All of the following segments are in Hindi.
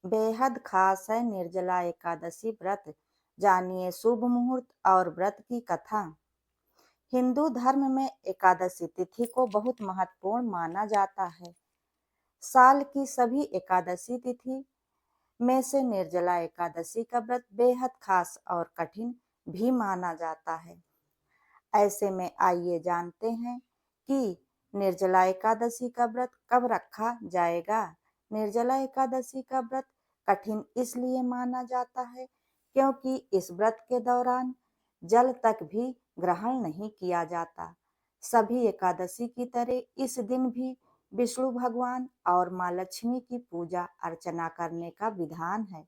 बेहद खास है निर्जला एकादशी व्रत। जानिए शुभ मुहूर्त और व्रत की कथा। हिंदू धर्म में एकादशी तिथि को बहुत महत्वपूर्ण माना जाता है। साल की सभी एकादशी तिथि में से निर्जला एकादशी का व्रत बेहद खास और कठिन भी माना जाता है। ऐसे में आइए जानते हैं कि निर्जला एकादशी का व्रत कब रखा जाएगा। निर्जला एकादशी का व्रत कठिन इसलिए माना जाता है क्योंकि इस व्रत के दौरान जल तक भी ग्रहण नहीं किया जाता। सभी एकादशी की तरह इस दिन भी विष्णु भगवान और माँ लक्ष्मी की पूजा अर्चना करने का विधान है।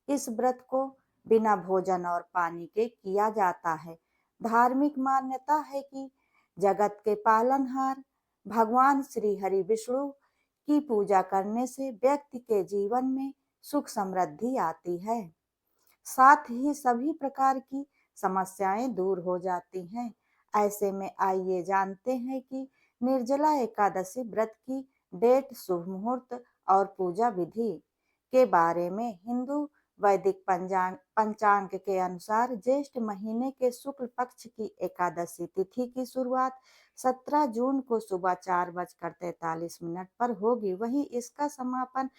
इस व्रत को बिना भोजन और पानी के किया जाता है। धार्मिक मान्यता है कि जगत के पालनहार भगवान श्री हरि विष्णु की पूजा करने से व्यक्ति के जीवन में सुख समृद्धि आती है। साथ ही सभी प्रकार की समस्याएं दूर हो जाती हैं। ऐसे में आइए जानते हैं कि निर्जला एकादशी व्रत की डेट, शुभ मुहूर्त और पूजा विधि के बारे में। हिंदू वैदिक पंचांग के अनुसार ज्येष्ठ महीने के शुक्ल पक्ष की एकादशी तिथि की शुरुआत 17 जून को सुबह 4:43 पर होगी। वहीं इसका समापन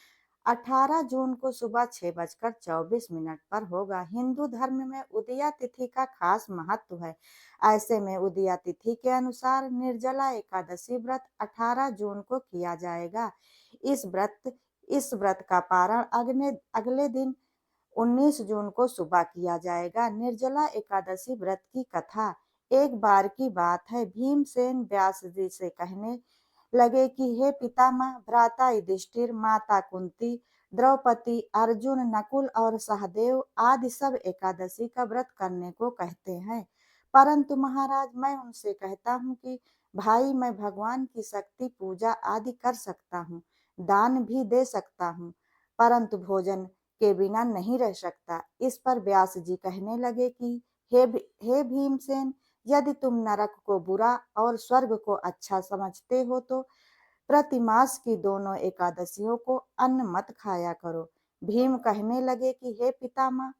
18 जून को सुबह 6:24 पर होगा। हिंदू धर्म में उदया तिथि का खास महत्व है। ऐसे में उदया तिथि के अनुसार निर्जला एकादशी व्रत 18 जून को किया जाएगा। इस व्रत का पारण अगले अगले दिन 19 जून को सुबह किया जाएगा। निर्जला एकादशी व्रत की कथा। एक बार की बात है, भीमसेन व्यास जी से कहने लगे कि हे पितामह, भ्राता युधिष्ठिर, माता कुंती, द्रौपदी, अर्जुन, नकुल और सहदेव आदि सब एकादशी का व्रत करने को कहते हैं, परंतु महाराज मैं उनसे कहता हूँ कि भाई, मैं भगवान की शक्ति पूजा आदि कर सकता हूँ, दान भी दे सकता हूँ, परंतु भोजन के बिना नहीं रह सकता। इस पर व्यास जी कहने लगे कि हे भीमसेन, यदि तुम नरक को बुरा और स्वर्ग को अच्छा समझते हो तो प्रतिमास की दोनों एकादशियों को अन्न मत खाया करो। भीम कहने लगे कि हे पितामह,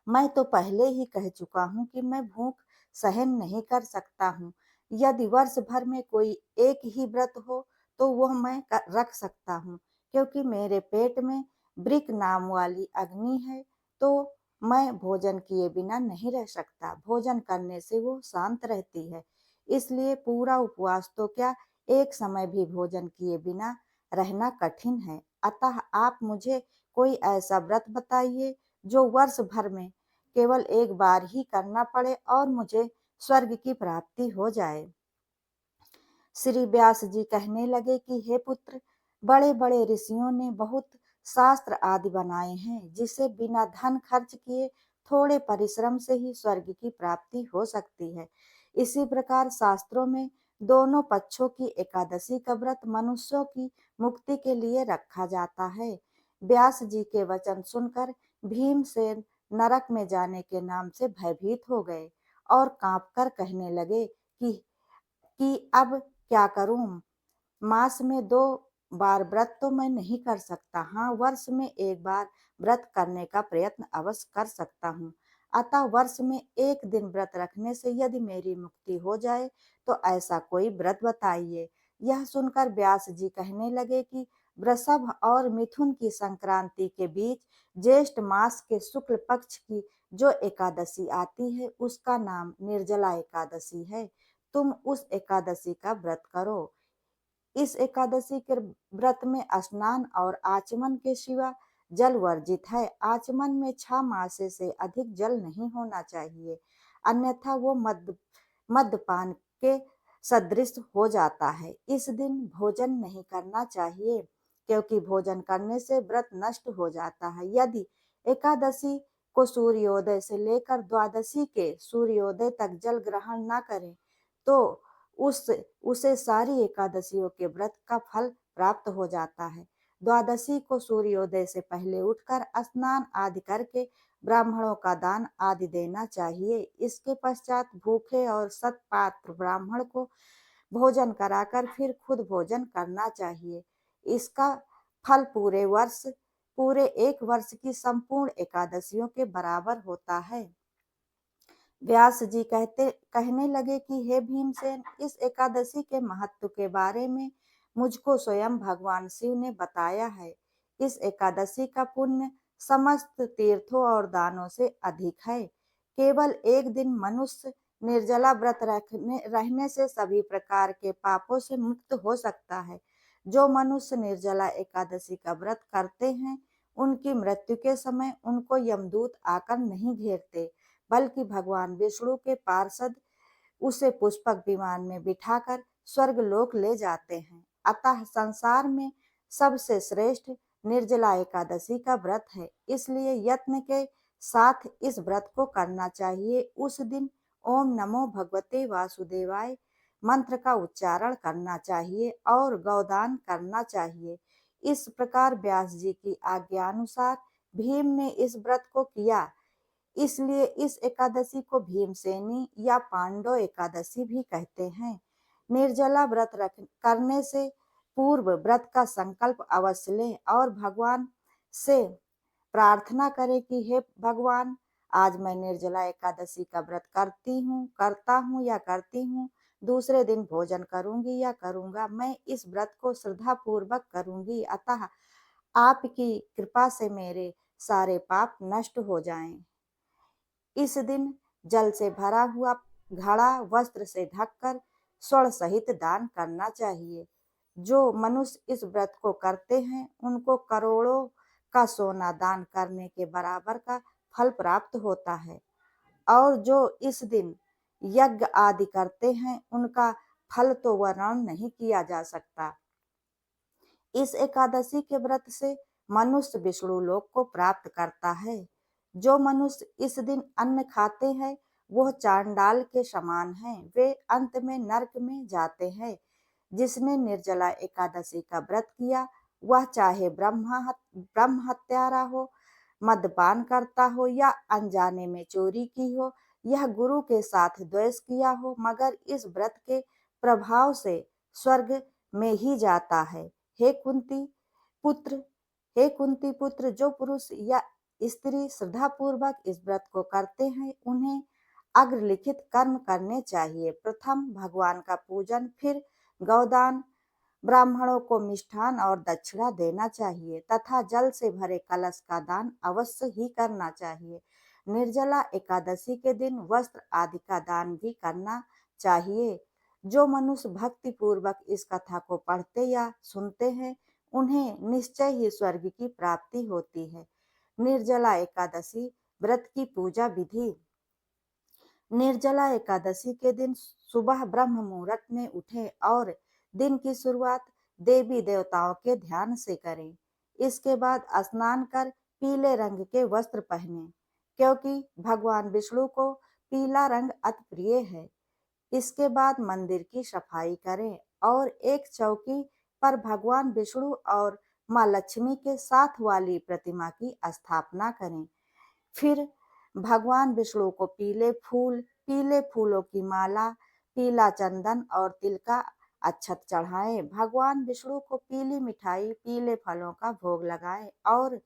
मैं तो पहले ही कह चुका हूँ कि मैं भूख सहन नहीं कर सकता हूँ। यदि वर्ष भर में कोई एक ही व्रत हो तो वह मैं रख सकता हूँ, क्योंकि मेरे पेट में वृक नाम वाली अग्नि है, तो मैं भोजन किए बिना नहीं रह सकता। भोजन करने से वो शांत रहती है, इसलिए पूरा उपवास तो क्या, एक समय भी भोजन किए बिना रहना कठिन है। अतः आप मुझे कोई ऐसा व्रत बताइए जो वर्ष भर में केवल एक बार ही करना पड़े और मुझे स्वर्ग की प्राप्ति हो जाए। श्री व्यास जी कहने लगे कि हे पुत्र, बड़े बड़े ऋषियों ने बहुत शास्त्र आदि बनाए हैं, जिसे बिना धन खर्च किए थोड़े परिश्रम से ही स्वर्ग की प्राप्ति हो सकती है। इसी प्रकार शास्त्रों में दोनों पक्षों की एकादशी का व्रत मनुष्यों की मुक्ति के लिए रखा जाता है। व्यास जी के वचन सुनकर भीमसेन नरक में जाने के नाम से भयभीत हो गए और कांपकर कहने लगे कि अब क्या करूं? मास में 2 बार व्रत तो मैं नहीं कर सकता। हाँ, वर्ष में एक बार व्रत करने का प्रयत्न अवश्य कर सकता हूँ। अतः वर्ष में एक दिन व्रत रखने से यदि मेरी मुक्ति हो जाए तो ऐसा कोई व्रत बताइए। यह सुनकर व्यास जी कहने लगे कि वृषभ और मिथुन की संक्रांति के बीच ज्येष्ठ मास के शुक्ल पक्ष की जो एकादशी आती है उसका नाम निर्जला एकादशी है। तुम उस एकादशी का व्रत करो। इस एकादशी के व्रत में स्नान और आचमन के सिवा जल वर्जित है। आचमन में 6 मासे से अधिक जल नहीं होना चाहिए, अन्यथा वो मद्यपान के सदृश हो जाता है। इस दिन भोजन नहीं करना चाहिए, क्योंकि भोजन करने से व्रत नष्ट हो जाता है। यदि एकादशी को सूर्योदय से लेकर द्वादशी के सूर्योदय तक जल ग्रहण न करें तो उस उसे सारी एकादशियों के व्रत का फल प्राप्त हो जाता है। द्वादशी को सूर्योदय से पहले उठकर स्नान आदि करके ब्राह्मणों का दान आदि देना चाहिए। इसके पश्चात भूखे और सत्पात्र ब्राह्मण को भोजन कराकर फिर खुद भोजन करना चाहिए। इसका फल पूरे एक वर्ष की संपूर्ण एकादशियों के बराबर होता है। व्यास जी कहने लगे कि हे भीमसेन, इस एकादशी के महत्व के बारे में मुझको स्वयं भगवान शिव ने बताया है। इस एकादशी का पुण्य समस्त तीर्थों और दानों से अधिक है। केवल एक दिन मनुष्य निर्जला व्रत रहने से सभी प्रकार के पापों से मुक्त हो सकता है। जो मनुष्य निर्जला एकादशी का व्रत करते हैं, उनकी मृत्यु के समय उनको यमदूत आकर नहीं घेरते, बल्कि भगवान विष्णु के पार्षद उसे पुष्पक विमान में बिठाकर स्वर्ग लोक ले जाते हैं। अतः संसार में सबसे श्रेष्ठ निर्जला एकादशी का व्रत है, इसलिए यत्न के साथ इस व्रत को करना चाहिए। उस दिन ओम नमो भगवते वासुदेवाय मंत्र का उच्चारण करना चाहिए और गौदान करना चाहिए। इस प्रकार व्यास जी की आज्ञानुसार भीम ने इस व्रत को किया। इसलिए इस एकादशी को भीमसेनी या पांडव एकादशी भी कहते हैं। निर्जला व्रत करने से पूर्व व्रत का संकल्प अवश्य लें और भगवान से प्रार्थना करें कि हे भगवान, आज मैं निर्जला एकादशी का व्रत करता हूँ या करती हूँ। दूसरे दिन भोजन करूंगी या करूंगा। मैं इस व्रत को श्रद्धा पूर्वक करूंगी, अतः आपकी कृपा से मेरे सारे पाप नष्ट हो जाएं। इस दिन जल से भरा हुआ घड़ा वस्त्र से ढककर स्वर्ण सहित दान करना चाहिए। जो मनुष्य इस व्रत को करते हैं, उनको करोड़ों का सोना दान करने के बराबर का फल प्राप्त होता है। और जो इस दिन यज्ञ आदि करते हैं, उनका फल तो वर्णन नहीं किया जा सकता। इस एकादशी के व्रत से मनुष्य विष्णु लोक को प्राप्त करता है। जो मनुष्य इस दिन अन्न खाते हैं, वह चांडाल के समान हैं। वे अंत में नरक में जाते हैं। जिसने निर्जला एकादशी का व्रत किया, वह चाहे ब्रह्म हत्यारा हो, मद्यपान करता हो या अनजाने में चोरी की हो, यह गुरु के साथ द्वेष किया हो, मगर इस व्रत के प्रभाव से स्वर्ग में ही जाता है। हे कुंती पुत्र हे कुंती पुत्र, जो पुरुष या स्त्री श्रद्धा पूर्वक इस व्रत को करते हैं, उन्हें अग्रलिखित कर्म करने चाहिए। प्रथम भगवान का पूजन, फिर गौदान, ब्राह्मणों को मिष्ठान और दक्षिणा देना चाहिए तथा जल से भरे कलश का दान अवश्य ही करना चाहिए। निर्जला एकादशी के दिन वस्त्र आदि का दान भी करना चाहिए। जो मनुष्य भक्ति पूर्वक इस कथा को पढ़ते या सुनते हैं, उन्हें निश्चय ही स्वर्ग की प्राप्ति होती है। निर्जला एकादशी व्रत की पूजा विधि। निर्जला एकादशी के दिन सुबह ब्रह्म मुहूर्त में उठें और दिन की शुरुआत देवी देवताओं के ध्यान से करें। इसके बाद स्नान कर पीले रंग के वस्त्र पहनें, क्योंकि भगवान विष्णु को पीला रंग अति प्रिय है। इसके बाद मंदिर की सफाई करें और एक चौकी पर भगवान विष्णु और माँ लक्ष्मी के साथ वाली प्रतिमा की स्थापना करें। फिर भगवान विष्णु को पीले फूलों की माला, पीला चंदन और तिल का अक्षत चढ़ाएं। भगवान विष्णु को पीली मिठाई, पीले फलों का भोग लगाएं और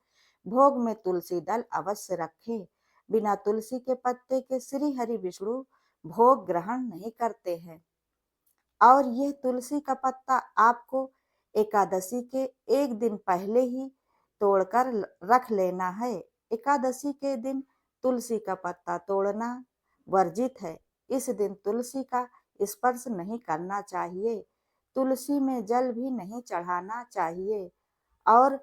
भोग में तुलसी दल अवश्य रखें। बिना तुलसी के पत्ते के श्री हरि विष्णु भोग ग्रहण नहीं करते हैं। और यह तुलसी का पत्ता आपको एकादशी के एक दिन पहले ही तोड़कर रख लेना है। एकादशी के दिन तुलसी का पत्ता तोड़ना वर्जित है। इस दिन तुलसी का स्पर्श नहीं करना चाहिए। तुलसी में जल भी नहीं चढ़ाना चाहिए और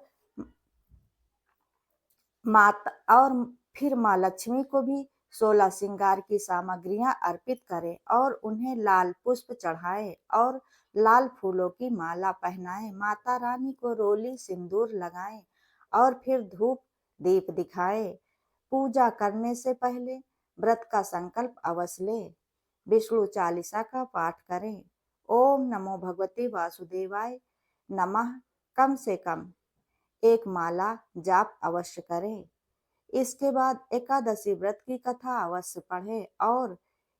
और फिर माँ लक्ष्मी को भी 16 श्रृंगार की सामग्रियां अर्पित करें और उन्हें लाल पुष्प चढ़ाएं और लाल फूलों की माला पहनाएं। माता रानी को रोली सिंदूर लगाएं और फिर धूप दीप दिखाएं। पूजा करने से पहले व्रत का संकल्प अवश्य लें। विष्णु चालीसा का पाठ करें। ओम नमो भगवते वासुदेवाय नमः कम से कम एक माला जाप अवश्य करें। इसके बाद एकादशी व्रत की कथा अवश्य पढ़ें और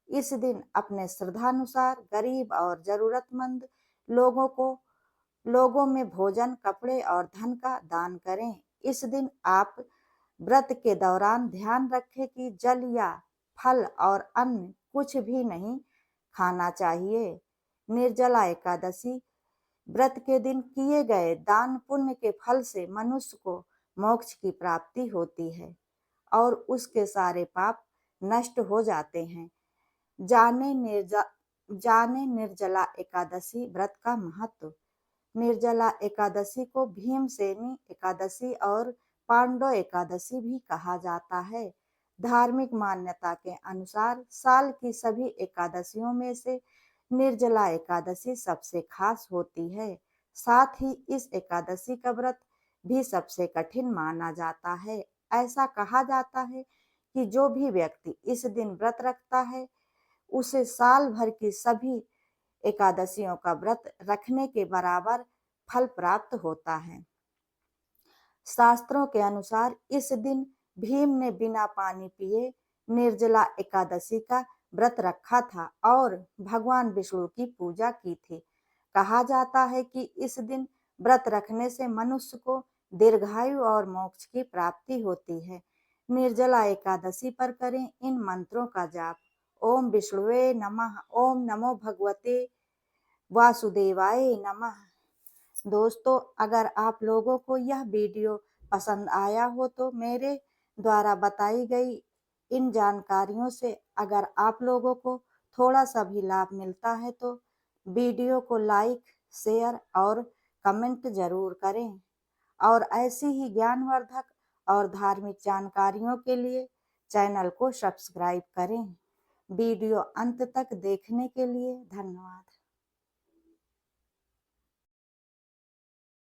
इस दिन अपने श्रद्धानुसार गरीब और जरूरतमंद लोगों में भोजन, कपड़े और धन का दान करें। इस दिन आप व्रत के दौरान ध्यान रखें कि जल या फल और अन्न कुछ भी नहीं खाना चाहिए। निर्जला एकादशी व्रत के दिन किए गए दान पुण्य के फल से मनुष्य को मोक्ष की प्राप्ति होती है और उसके सारे पाप नष्ट हो जाते हैं। जाने निर्जा जाने निर्जला एकादशी व्रत का महत्व। निर्जला एकादशी को भीमसेनी एकादशी और पांडव एकादशी भी कहा जाता है। धार्मिक मान्यता के अनुसार साल की सभी एकादशियों में से निर्जला एकादशी सबसे खास होती है। साथ ही इस एकादशी का व्रत भी सबसे कठिन माना जाता है। ऐसा कहा जाता है कि जो भी व्यक्ति इस दिन व्रत रखता है उसे साल भर की सभी एकादशियों का व्रत रखने के बराबर फल प्राप्त होता है। शास्त्रों के अनुसार इस दिन भीम ने बिना पानी पिए निर्जला एकादशी का व्रत रखा था और भगवान विष्णु की पूजा की थी। कहा जाता है कि इस दिन व्रत रखने से मनुष्य को दीर्घायु और मोक्ष की प्राप्ति होती है। निर्जला एकादशी पर करें इन मंत्रों का जाप। ओम विष्णुवे नमः, ओम नमो भगवते वासुदेवाय नमः। दोस्तों, अगर आप लोगों को यह वीडियो पसंद आया हो तो मेरे द्वारा बताई गई इन जानकारियों से अगर आप लोगों को थोड़ा सा भी लाभ मिलता है तो वीडियो को लाइक, शेयर और कमेंट जरूर करें और ऐसी ही ज्ञानवर्धक और धार्मिक जानकारियों के लिए चैनल को सब्सक्राइब करें। वीडियो अंत तक देखने के लिए धन्यवाद।